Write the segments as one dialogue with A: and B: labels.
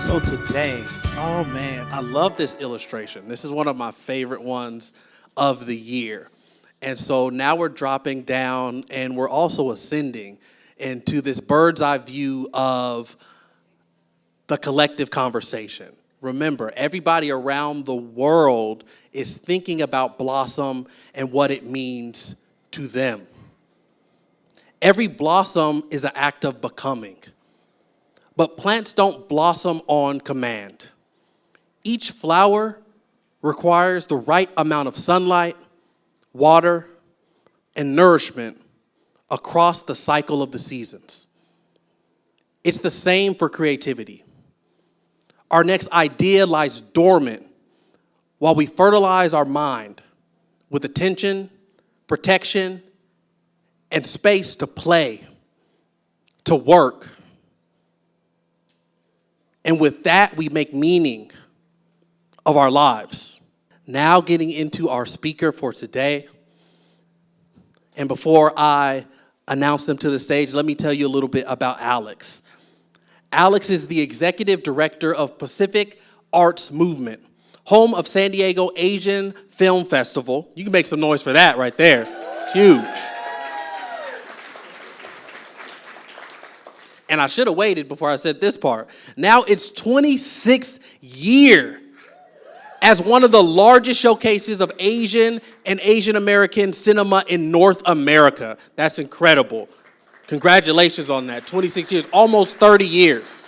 A: So today, oh man, I love this illustration. This is one of my favorite ones of the year. And so now we're dropping down and we're also ascending into this bird's eye view of the collective conversation. Remember, everybody around the world is thinking about blossom and what it means to them. Every blossom is an act of becoming. But plants don't blossom on command. Each flower requires the right amount of sunlight, water, and nourishment across the cycle of the seasons. It's the same for creativity. Our next idea lies dormant while we fertilize our mind with attention, protection, and space to play, to work. And with that, we make meaning of our lives. Now getting into our speaker for today. And before I announce them to the stage, let me tell you a little bit about Alex. Alex is the executive director of Pacific Arts Movement, home of San Diego Asian Film Festival. You can make some noise for that right there. It's huge. And I should have waited before I said this part. Now it's 26th year as one of the largest showcases of Asian and Asian American cinema in North America. That's incredible. Congratulations on that. 26 years, almost 30 years.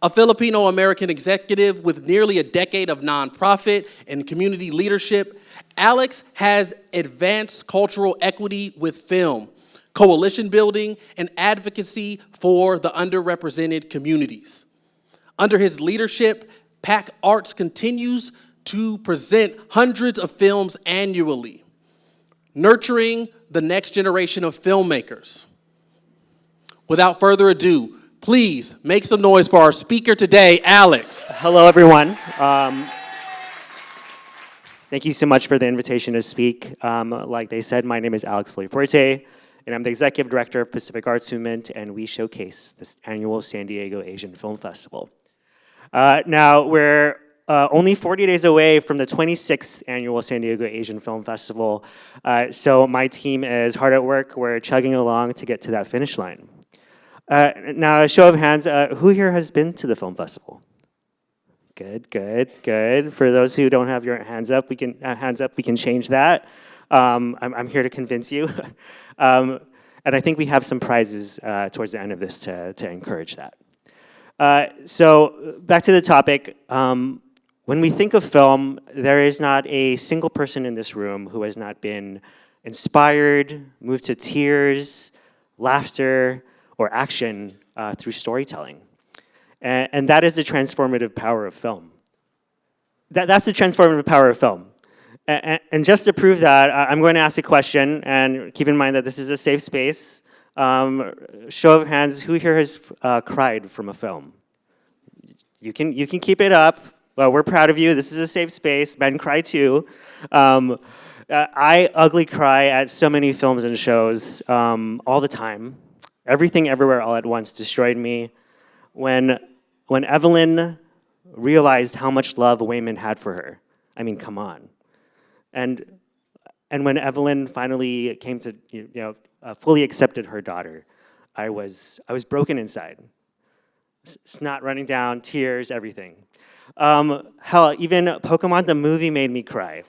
A: A Filipino American executive with nearly a decade of nonprofit and community leadership, Alex has advanced cultural equity with film, coalition building, and advocacy for the underrepresented communities. Under his leadership, PAC Arts continues to present hundreds of films annually, nurturing the next generation of filmmakers. Without further ado, please make some noise for our speaker today, Alex.
B: Hello, everyone. Thank you so much for the invitation to speak. Like they said, my name is Alex Villafuerte, and I'm the Executive Director of Pacific Arts Movement, and we showcase this annual San Diego Asian Film Festival. Now, we're only 40 days away from the 26th annual San Diego Asian Film Festival, so my team is hard at work. We're chugging along to get to that finish line. Now, a show of hands, who here has been to the film festival? Good, good, good. For those who don't have your hands up, we can change that. I'm here to convince you. And I think we have some prizes towards the end of this to encourage that. So back to the topic. When we think of film, there is not a single person in this room who has not been inspired, moved to tears, laughter, or action through storytelling. And that is the transformative power of film. That's the transformative power of film. And just to prove that, I'm going to ask a question, and keep in mind that this is a safe space. Show of hands, who here has cried from a film? You can keep it up. Well, we're proud of you. This is a safe space. Men cry too. I ugly cry at so many films and shows all the time. Everything, Everywhere, All at Once destroyed me. When Evelyn realized how much love Wayman had for her. I mean, come on. And when Evelyn finally came to, fully accepted her daughter, I was broken inside. Snot running down, tears, everything. Hell, even Pokemon the movie made me cry.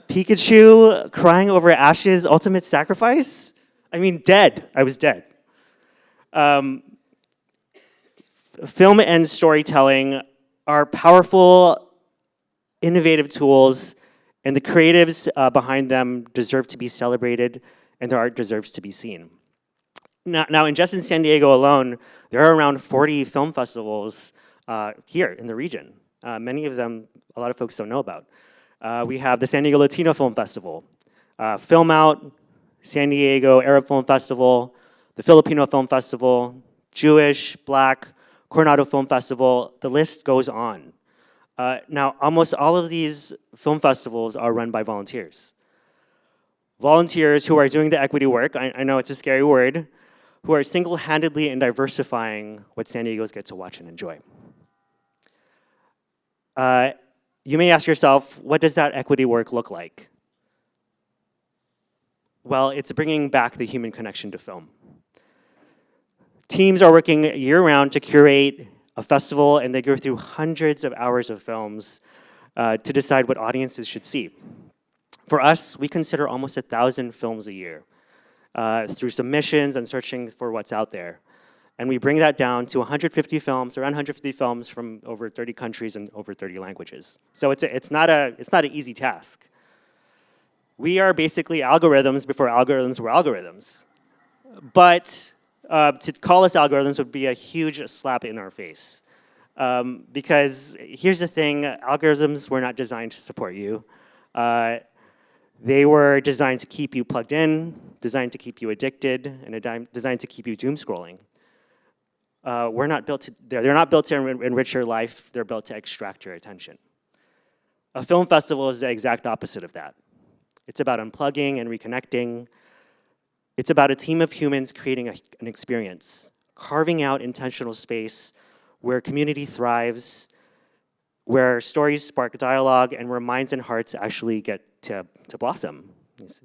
B: Pikachu crying over Ash's ultimate sacrifice? I mean, dead. I was dead. Film and storytelling are powerful, innovative tools, and the creatives behind them deserve to be celebrated, and their art deserves to be seen. Now, in just in San Diego alone, there are around 40 film festivals here in the region. Many of them, a lot of folks don't know about. We have the San Diego Latino Film Festival, Film Out, San Diego Arab Film Festival, the Filipino Film Festival, Jewish, Black, Coronado Film Festival, the list goes on. Now, almost all of these film festivals are run by volunteers. Volunteers who are doing the equity work, I know it's a scary word, who are single-handedly in diversifying what San Diegos get to watch and enjoy. You may ask yourself, what does that equity work look like? Well, it's bringing back the human connection to film. Teams are working year-round to curate a festival, and they go through hundreds of hours of films to decide what audiences should see. For us, we consider almost 1,000 films a year through submissions and searching for what's out there. And we bring that down to 150 films, around 150 films from over 30 countries and over 30 languages. So it's not an easy task. We are basically algorithms before algorithms were algorithms. But to call us algorithms would be a huge slap in our face. Because here's the thing, algorithms were not designed to support you. They were designed to keep you plugged in, designed to keep you addicted, and designed to keep you doom scrolling. They're not built to enrich your life, they're built to extract your attention. A film festival is the exact opposite of that. It's about unplugging and reconnecting. It's about a team of humans creating an experience, carving out intentional space where community thrives, where stories spark dialogue, and where minds and hearts actually get to blossom.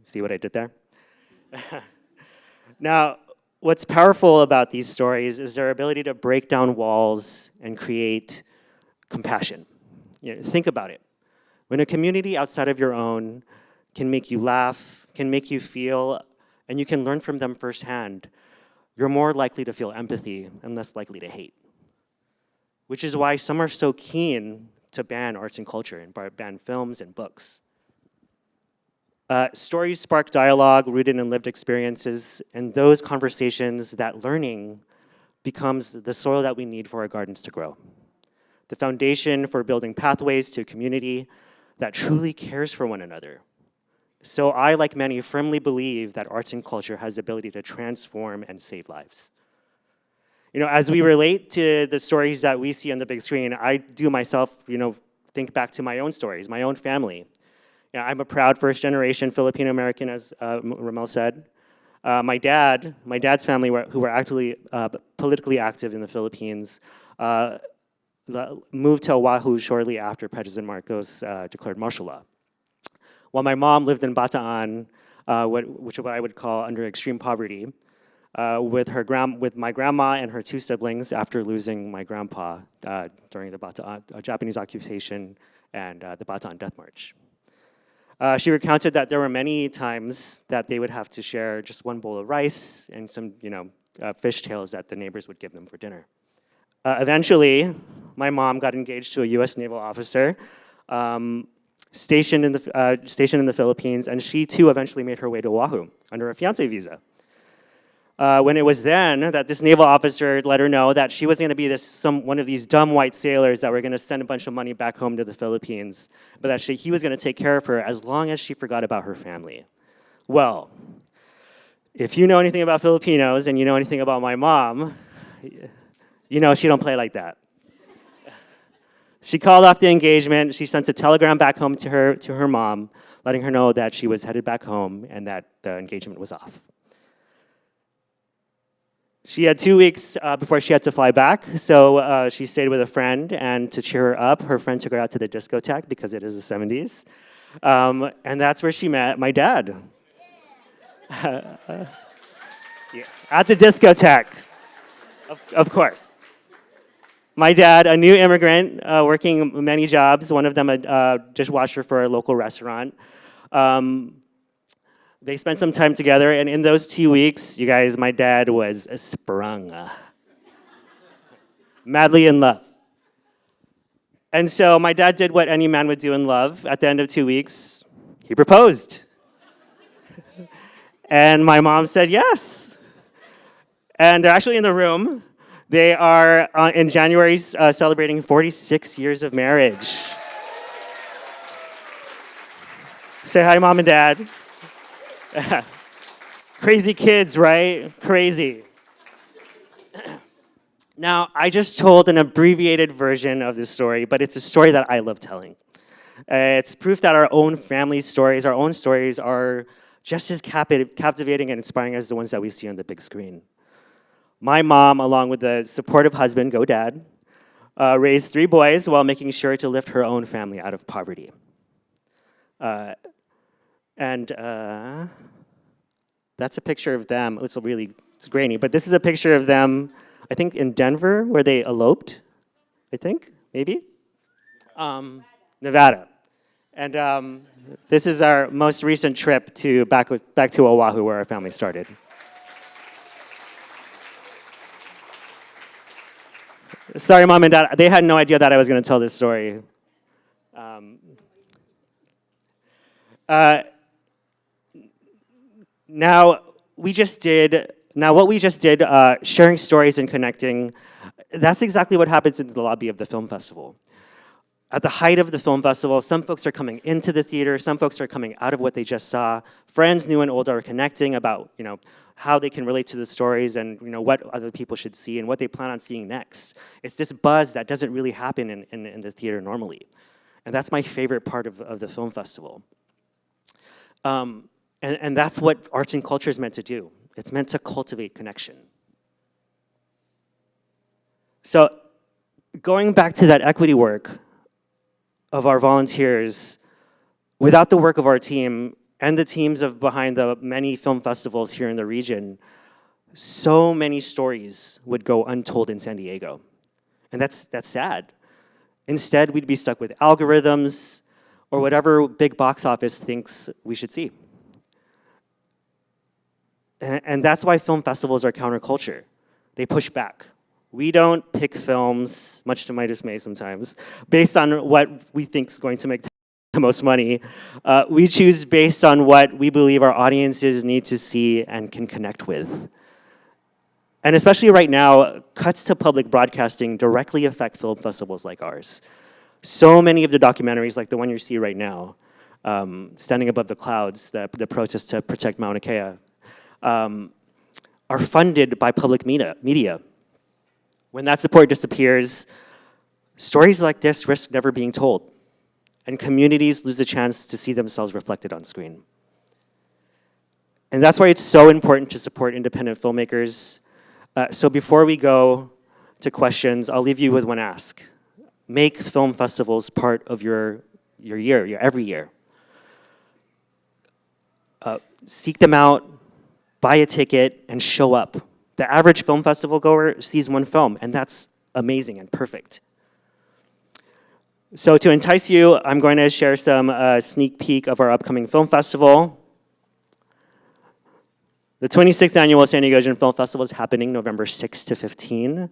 B: See what I did there? Now, what's powerful about these stories is their ability to break down walls and create compassion. Think about it. When a community outside of your own can make you laugh, can make you feel, and you can learn from them firsthand, you're more likely to feel empathy and less likely to hate. Which is why some are so keen to ban arts and culture and ban films and books. Stories spark dialogue rooted in lived experiences, and those conversations, that learning, becomes the soil that we need for our gardens to grow. The foundation for building pathways to a community that truly cares for one another. So I, like many, firmly believe that arts and culture has the ability to transform and save lives. As we relate to the stories that we see on the big screen, I do myself, think back to my own stories, my own family. I'm a proud first-generation Filipino-American, as Ramel said. My dad's family, who were actually politically active in the Philippines, moved to Oahu shortly after President Marcos declared martial law. While my mom lived in Bataan, which is what I would call under extreme poverty, with my grandma and her two siblings after losing my grandpa during the Japanese occupation and the Bataan Death March. She recounted that there were many times that they would have to share just one bowl of rice and some, fish tails that the neighbors would give them for dinner. Eventually, my mom got engaged to a U.S. naval officer stationed in the Philippines, and she too eventually made her way to Oahu under a fiancé visa. When it was then that this naval officer let her know that she was going to be one of these dumb white sailors that were going to send a bunch of money back home to the Philippines, but that he was going to take care of her as long as she forgot about her family. Well, if you know anything about Filipinos and you know anything about my mom, you know she don't play like that. She called off the engagement. She sent a telegram back home to her mom, letting her know that she was headed back home and that the engagement was off. She had 2 weeks before she had to fly back, so she stayed with a friend, and to cheer her up, her friend took her out to the discotheque because it is the 70s. And that's where she met my dad. Yeah. At the discotheque, of course. My dad, a new immigrant, working many jobs, one of them a dishwasher for a local restaurant. They spent some time together, and in those 2 weeks, you guys, my dad was sprung. Madly in love. And so my dad did what any man would do in love. At the end of 2 weeks, he proposed. And my mom said yes. And they're actually in the room. They are, in January, celebrating 46 years of marriage. Say hi, Mom and Dad. Crazy kids, right? Crazy. Now, I just told an abbreviated version of this story, but it's a story that I love telling. It's proof that our own family stories, our own stories are just as captivating and inspiring as the ones that we see on the big screen. My mom, along with a supportive husband, go dad, raised 3 boys while making sure to lift her own family out of poverty. And that's a picture of them. It's grainy, but this is a picture of them, I think in Denver, where they eloped, I think, maybe? Nevada. And this is our most recent trip to back to Oahu, where our family started. Sorry, Mom and Dad, they had no idea that I was going to tell this story. Now, what we just did, sharing stories and connecting, that's exactly what happens in the lobby of the film festival. At the height of the film festival, some folks are coming into the theater, some folks are coming out of what they just saw. Friends, new and old, are connecting about, how they can relate to the stories and, what other people should see and what they plan on seeing next. It's this buzz that doesn't really happen in the theater normally. And that's my favorite part of the film festival. And that's what arts and culture is meant to do. It's meant to cultivate connection. So going back to that equity work of our volunteers, without the work of our team and the teams behind the many film festivals here in the region, so many stories would go untold in San Diego. And that's sad. Instead, we'd be stuck with algorithms or whatever big box office thinks we should see. And that's why film festivals are counterculture. They push back. We don't pick films, much to my dismay sometimes, based on what we think is going to make the most money. We choose based on what we believe our audiences need to see and can connect with. And especially right now, cuts to public broadcasting directly affect film festivals like ours. So many of the documentaries, like the one you see right now, Standing Above the Clouds, the protest to protect Mauna Kea, are funded by public media. When that support disappears, stories like this risk never being told, and communities lose a chance to see themselves reflected on screen. And that's why it's so important to support independent filmmakers. So before we go to questions, I'll leave you with one ask. Make film festivals part of your every year. Seek them out, buy a ticket, and show up. The average film festival goer sees one film, and that's amazing and perfect. So to entice you, I'm going to share some sneak peek of our upcoming film festival. The 26th Annual San Diego Asian Film Festival is happening November 6 to 15.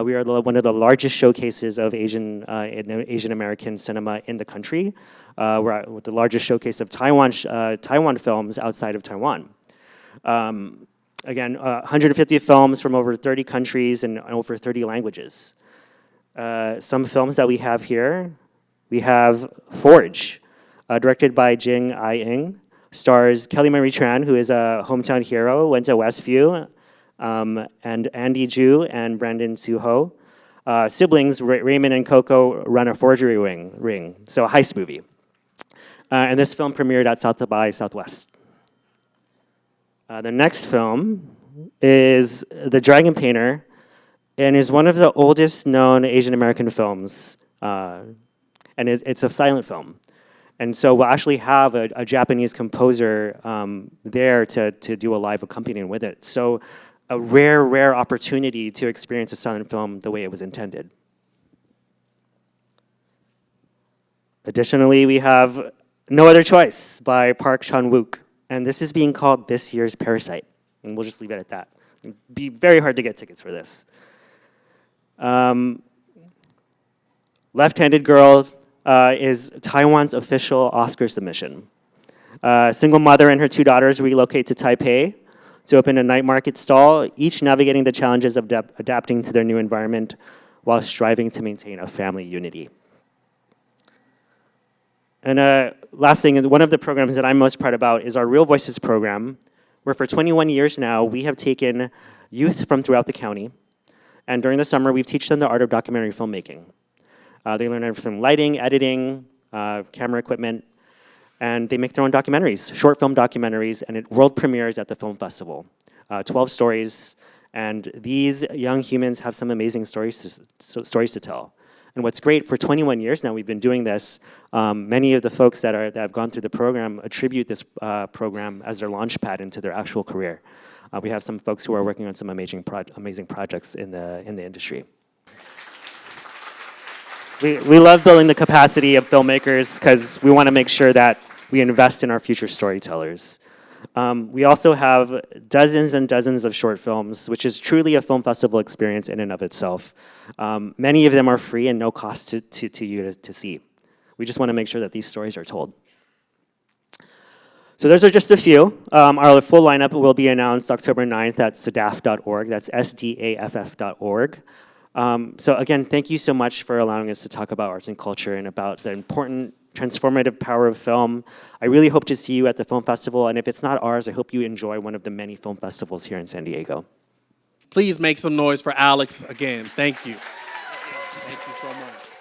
B: We are one of the largest showcases of Asian American cinema in the country. We're with the largest showcase of Taiwan films outside of Taiwan. Again, 150 films from over 30 countries and over 30 languages. Some films that we have here, we have Forge, directed by Jing Ai-ing, stars Kelly Marie Tran, who is a hometown hero, went to Westview, and Andy Ju and Brandon Suho. Siblings, Raymond and Coco, run a forgery ring, so a heist movie. And this film premiered at South by Southwest. The next film is The Dragon Painter, and is one of the oldest known Asian American films, and it's a silent film. And so we'll actually have a Japanese composer there to do a live accompaniment with it. So a rare opportunity to experience a silent film the way it was intended. Additionally, we have No Other Choice by Park Chan-wook. And this is being called this year's Parasite. And we'll just leave it at that. It'd be very hard to get tickets for this. Left-Handed Girl is Taiwan's official Oscar submission. A single mother and her 2 daughters relocate to Taipei to open a night market stall, each navigating the challenges of adapting to their new environment while striving to maintain a family unity. And last thing, one of the programs that I'm most proud about is our Real Voices program, where for 21 years now, we have taken youth from throughout the county, and during the summer, we've taught them the art of documentary filmmaking. They learn everything from lighting, editing, camera equipment, and they make their own documentaries, short film documentaries, and it world premieres at the film festival. 12 stories, And these young humans have some amazing stories to tell. And what's great, for 21 years now we've been doing this, many of the folks that have gone through the program attribute this program as their launch pad into their actual career. We have some folks who are working on some amazing projects in the industry. We love building the capacity of filmmakers because we want to make sure that we invest in our future storytellers. We also have dozens and dozens of short films, which is truly a film festival experience in and of itself. Many of them are free and no cost to you to see. We just want to make sure that these stories are told. So those are just a few. Our full lineup will be announced October 9th at sdaff.org. That's SDAFF.org. So again, thank you so much for allowing us to talk about arts and culture and about the important transformative power of film. I really hope to see you at the film festival, and if it's not ours, I hope you enjoy one of the many film festivals here in San Diego.
A: Please make some noise for Alex again. Thank you. Thank you so much.